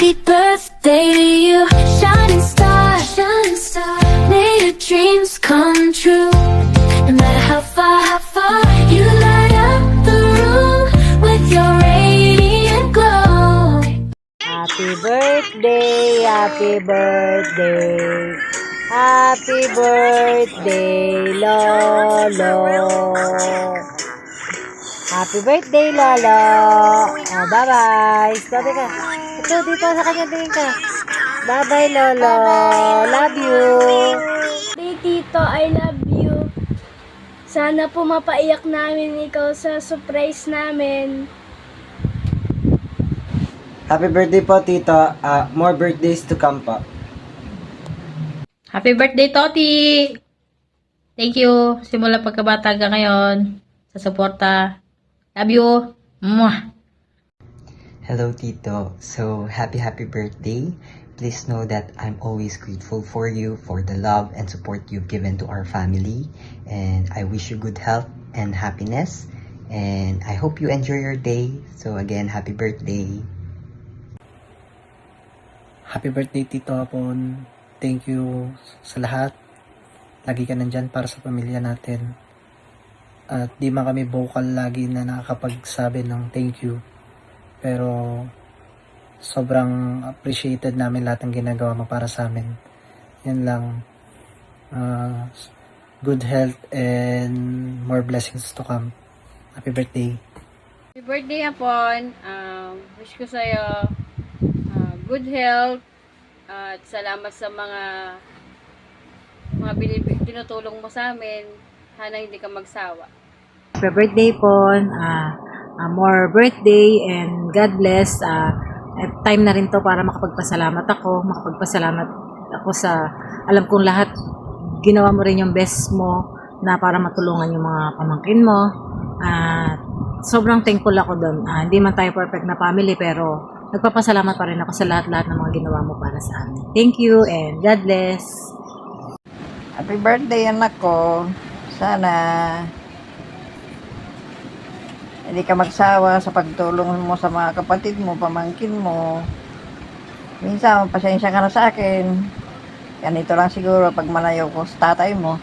Happy birthday to you, shining star, shining star. May your dreams come true. No matter how far you light up the room with your radiant glow. Happy birthday, happy birthday. Happy birthday, Lolo. Happy birthday, Lolo. Oh, bye-bye. Sabi ka. Ito, dito sa kanya tingin ka. Bye-bye, Lolo. Love you. Hey, Tito, I love you. Sana po mapaiyak namin ikaw sa surprise namin. Happy birthday po, Tito. More birthdays to come po. Happy birthday, Toti! Thank you. Simula pagkabata ka ngayon sa suporta. Love you. Mwah! Hello, Tito. So, happy birthday. Please know that I'm always grateful for you, for the love and support you've given to our family. And I wish you good health and happiness. And I hope you enjoy your day. So, again, happy birthday. Happy birthday, Tito Apon. Thank you sa lahat. Lagi ka nandyan para sa pamilya natin. At di man kami vocal lagi na nakakapagsabi ng thank you. Pero sobrang appreciated namin lahat ng ginagawa mo para sa amin. Yan lang. Good health and more blessings to come. Happy birthday. Happy birthday, Apon. Wish ko sa'yo good health at salamat sa mga tinutulong mo sa amin. Sana hindi ka magsawa. Happy birthday po. More birthday and God bless. Time na rin to para makapagpasalamat ako. Makapagpasalamat ako sa alam kong lahat. Ginawa mo rin yung best mo na para matulungan yung mga pamangkin mo. Sobrang thankful ako doon. Hindi man tayo perfect na family pero nagpapasalamat pa rin ako sa lahat-lahat ng mga ginawa mo para sa amin. Thank you and God bless. Happy birthday, anak ko. Sana hindi ka magsawa sa pagtulong mo sa mga kapatid mo, pamangkin mo. Minsan, pasensya ka na sa akin. Ganito lang siguro pag malayo ko sa tatay mo.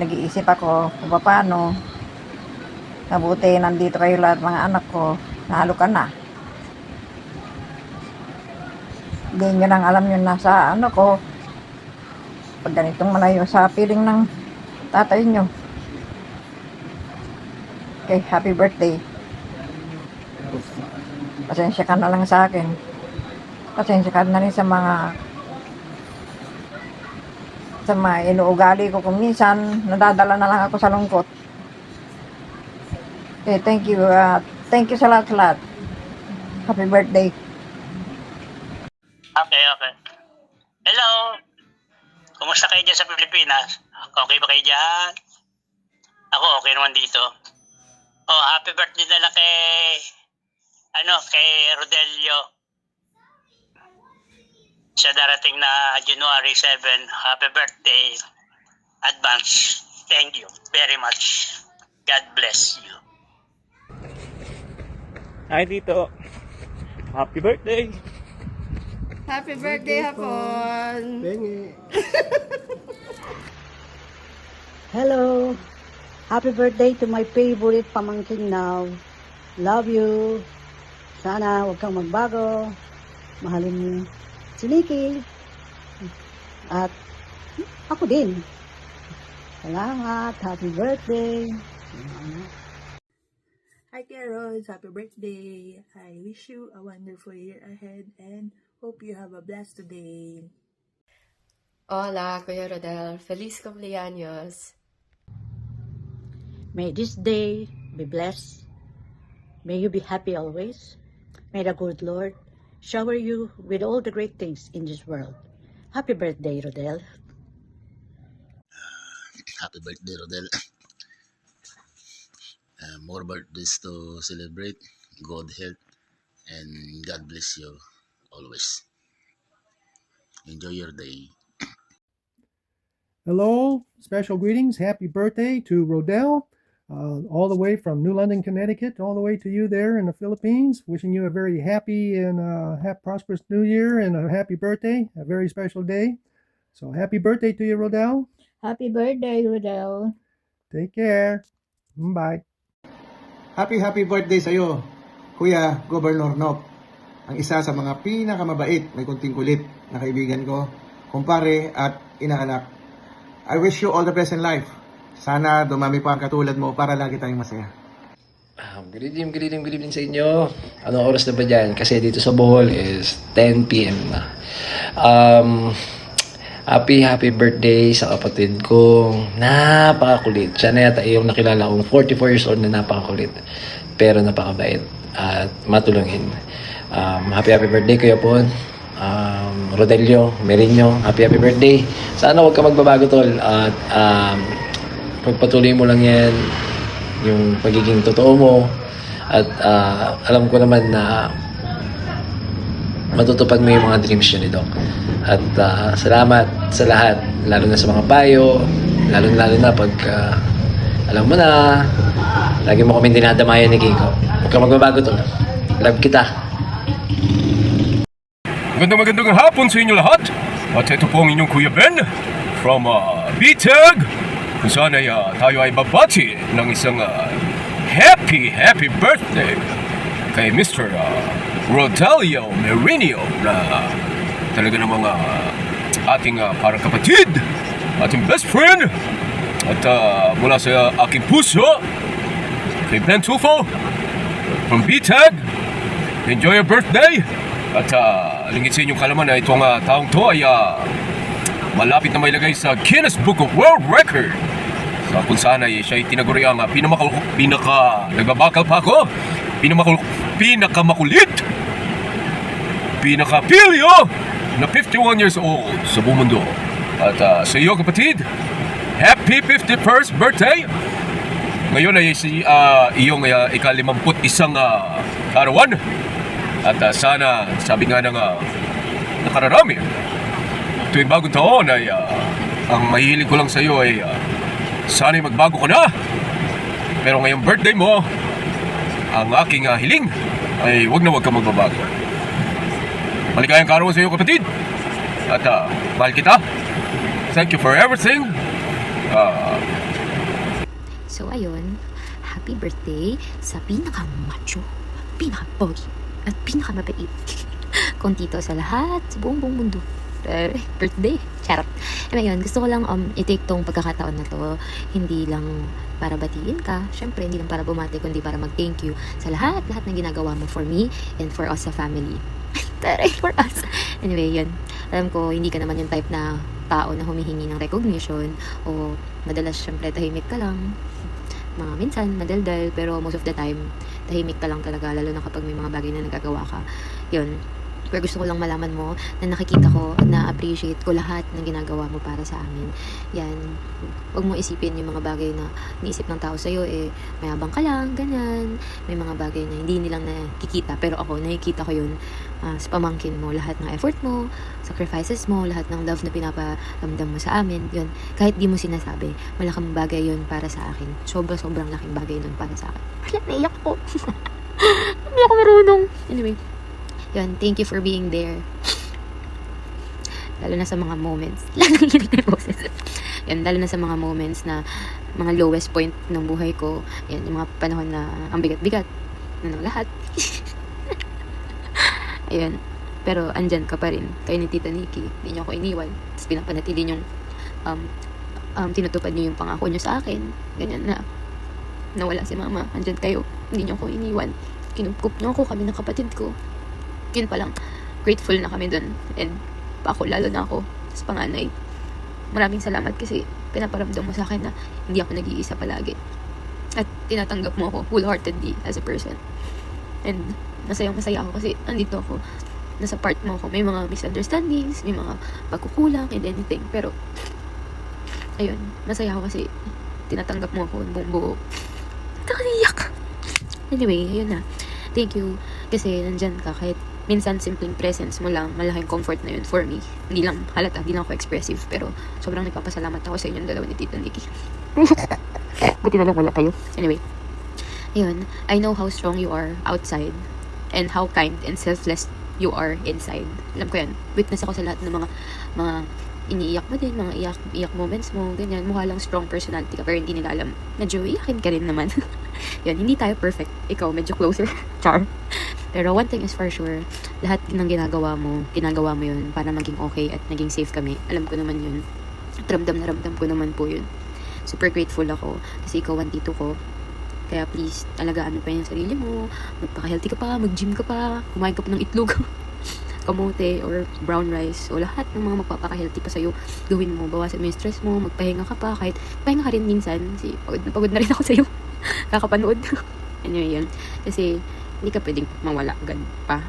Nag-iisip ako kung paano. Mabuti, nandito kayo lahat mga anak ko. Nahalo ka na. Hindi nyo nang alam yun nasa ano ko. Pag ganitong malayo sa piling ng tatay nyo. Okay, happy birthday. Pasensya ka na lang sa akin. Pasensya ka na rin sa mga inuugali ko kung minsan nadadala na lang ako sa lungkot. Okay, thank you. Thank you sa lahat. Happy birthday. Okay. Hello! Kumusta kayo dyan sa Pilipinas? Okay ba kayo dyan? Ako okay naman dito. Oh, happy birthday na lang kay Rodelio. Sa darating na January 7. Happy birthday. Advance. Thank you very much. God bless you. Hi, Tito. Happy birthday. Happy birthday, Hapon! Hello. Happy birthday to my favorite pamangkin now. Love you. Sana huwag kang magbago. Mahalin mo si Nikki. At ako din. Salamat. Happy birthday. Hi, Carol. Happy birthday. I wish you a wonderful year ahead and hope you have a blessed day. Hola, Kuya Rodel. Feliz cumpleaños. May this day be blessed. May you be happy always. May the good Lord shower you with all the great things in this world. Happy birthday, Rodel. Happy birthday, Rodel. More birthdays to celebrate. Good health and God bless you always. Enjoy your day. Hello, special greetings. Happy birthday to Rodel. all the way from New London, Connecticut, all the way to you there in the Philippines. Wishing you a very happy and prosperous New Year and a happy birthday, a very special day. So happy birthday to you, Rodel. Happy birthday, Rodel. Take care. Bye. Happy birthday sa'yo, Kuya Governor Nop. Ang isa sa mga pinakamabait, may kunting kulit na kaibigan ko, kumpare at inaanak. I wish you all the best in life. Sana dumami pa ang katulad mo para lagi tayong masaya. Good evening sa inyo. Anong oras na ba dyan? Kasi dito sa Bohol is 10 p.m. na. Happy birthday sa kapatid kong napakakulit. Siya na yata yung nakilala kong 44 years old na napakakulit. Pero napakabait at matulungin. Happy birthday Kuya Pon. Rodelio, Merinyo, happy birthday. Sana huwag ka magbabago tol. At pagpatuloy mo lang yan yung pagiging totoo mo. At alam ko naman na matutupad mo yung mga dreams yun ni Doc. At salamat sa lahat, lalo na sa mga payo, lalo na pag alam mo na, lagi mo kami dinadamayan ni Kiko. Huwag ka magbabago tol. Love kita. Magandang hapon sa inyo lahat. At ito po ang inyong Kuya Ben from BTAG. Kung saan ay tayo ay babati ng isang happy birthday kay Mr. Rodelio Merinio na talaga namang ating parang kapatid, ating best friend. At mula sa aking puso, kay Ben Tufo from BTAG, enjoy your birthday. At lingid sa inyong kalaman na itong taong to ay malapit na mailagay sa Guinness Book of World Record. So, kung saan ay siya ay tinaguri ang nagbabakal pa ako, pinakamakulit, pinakapilyo na 51 years old sa buong mundo. At sa iyo kapatid, happy 51st birthday! Ngayon ay iyong ika-51 karawan. At sana, sabi nga ng nakararami, tuwing bagong taon ay ang mahihiling ko lang sa iyo ay sana'y magbago ka na. Pero ngayong birthday mo, ang aking hiling ay wag ka magbabago. Maligayang karawan sa iyo kapatid. At mahal kita. Thank you for everything. So ayun, happy birthday sa pinaka-macho, pinaka-pogi, at pinakamabait kung tito sa lahat sa buong mundo. Birthday, charot. Ngayon, gusto ko lang i-take tong pagkakataon na to, hindi lang para batiin ka, syempre hindi lang para bumati, kundi para mag-thank you sa lahat ng ginagawa mo for me and for us sa family. For us. Anyway, yun. Alam ko, hindi ka naman yung type na tao na humihingi ng recognition o madalas syempre tahimik ka lang. Mga minsan, madaldal, pero most of the time, tahimik ka lang talaga, lalo na kapag may mga bagay na nagagawa ka. Yun. Pero gusto ko lang malaman mo na nakikita ko at na-appreciate ko lahat ng ginagawa mo para sa amin. Yan. Huwag mo isipin yung mga bagay na iniisip ng tao sa'yo, mayabang ka lang, ganyan. May mga bagay na hindi nilang nakikita, pero ako, nakikita ko yun sa pamangkin mo. Lahat ng effort mo, sacrifices mo, lahat ng love na pinaparamdam mo sa amin. Yun. Kahit di mo sinasabi, malaking bagay yun para sa akin. Sobrang laking bagay nun para sa akin. Wala, naiyak ko. Hindi ako marunong. Anyway. Yun, thank you for being there. Lalo na sa mga moments. Yan, lalo na sa mga moments na mga lowest point ng buhay ko. Yan, yung mga panahon na ang bigat-bigat na ng lahat. Ayun. Pero andyan ka pa rin. Kayo ni Tita Nikki. Hindi niyo ako iniwan. Tapos pinapanatili niyong tinutupad niyo yung pangako niyo sa akin. Ganyan na. Nawala si mama. Andyan kayo. Hindi niyo ako iniwan. Kinupkup niyo ako, kami ng kapatid ko. Yun pa lang, grateful na kami dun. And ako, lalo na ako, sa panganay. Maraming salamat kasi pinaparamdam mo sa akin na hindi ako nag-iisa palagi. At tinatanggap mo ako wholeheartedly as a person. And masaya ako kasi andito ako. Nasa part mo ako. May mga misunderstandings, may mga pagkukulang and anything. Pero, ayun, masaya ako kasi tinatanggap mo ako buong buo. Nakaiyak! Anyway, ayun na. Thank you. Kasi nandyan ka kahit minsan simpleng presence mo lang, malaking comfort na yun for me. Hindi lang halata, hindi lang ako expressive, pero sobrang nagpapasalamat ako sa inyong dalawa ni Tita Nikki. Buti na lang wala tayo. Anyway, ayun, I know how strong you are outside and how kind and selfless you are inside. Alam ko yan. Witness ako sa lahat ng mga iniiyak mo din, mga iyak moments mo, ganyan. Mukha lang strong personality ka, pero hindi nila alam. Medyo iyakin ka rin naman. Yan, hindi tayo perfect. Ikaw, medyo closer. Char. Pero one thing is for sure, lahat ng ginagawa mo yun para maging okay at naging safe kami. Alam ko naman yun. At ramdam ko naman po yun. Super grateful ako kasi ikaw ang tito ko. Kaya please, alagaan mo pa yung sarili mo. Magpaka-healthy ka pa, mag-gym ka pa, kumain ka pa ng itlog, kamote, or brown rice, o lahat ng mga magpapaka-healthy pa sa'yo, gawin mo. Bawasan mo yung stress mo, magpahinga ka pa, kahit pahinga ka rin minsan. Kasi pagod na rin ako sa'yo. Kakapanood. Anyway, yun. Kasi, hindi ka pwedeng mawala agad pa.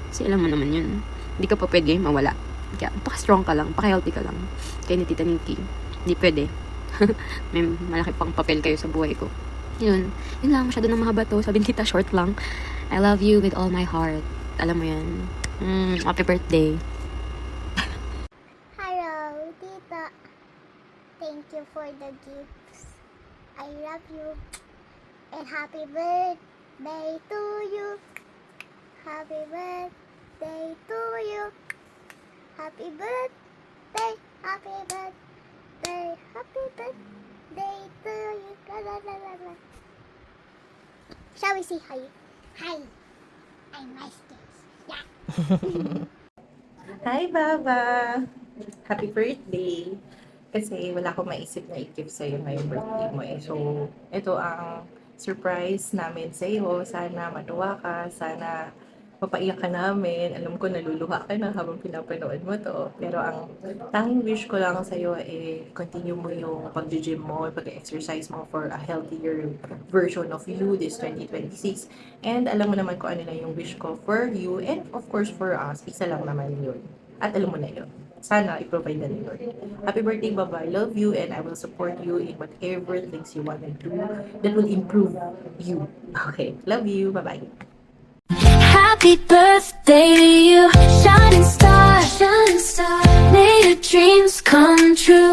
Kasi alam mo naman yun. Hindi ka pa pwede mawala. Kaya, paka-strong ka lang, paka-healthy ka lang. Kaya ni Tita Nikki, hindi pwede. May malaki pang papel kayo sa buhay ko. Yun lang, masyado nang mahaba to. Sabi ni Tita, short lang. I love you with all my heart. Alam mo yan. Happy birthday. Hello, Tita. Thank you for the gifts. I love you. And happy birthday to you. Happy birthday to you. Happy birthday. Happy birthday. Happy birthday to you. La la la la la. Shall we say hi? Hi. I'm nice guys. Yeah. Hi, Baba! Happy birthday! Kasi wala akong maisip na i-gift sa'yo ngayong birthday mo eh. So, ito ang surprise namin sa'yo. Sana matuwa ka, sana mapaiyak ka namin. Alam ko naluluha ka na habang pinapanood mo to. Pero ang tanging wish ko lang sa'yo eh, continue mo yung pag-gym mo, pag-exercise mo for a healthier version of you this 2026. And alam mo naman kung ano na yung wish ko for you and of course for us. Isa lang naman yun. At alam mo na yun. Sana i-provide na ni Lord. Happy birthday, Baba. I love you and I will support you in whatever things you want to do that will improve you. Okay. Love you. Bye-bye. Happy birthday to you, shining star, shining star. May your dreams come true.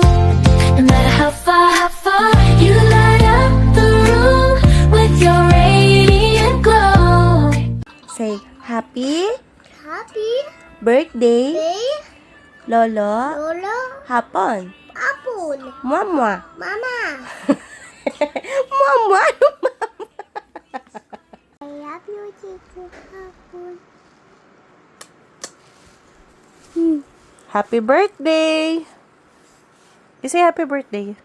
No matter how far you light up the room with your radiant glow. Say happy Happy birthday, day, Lolo, Lolo, Hapon, Apple, Mama. Mama. Mama, I love you, Chico Apple. Happy birthday! You say happy birthday.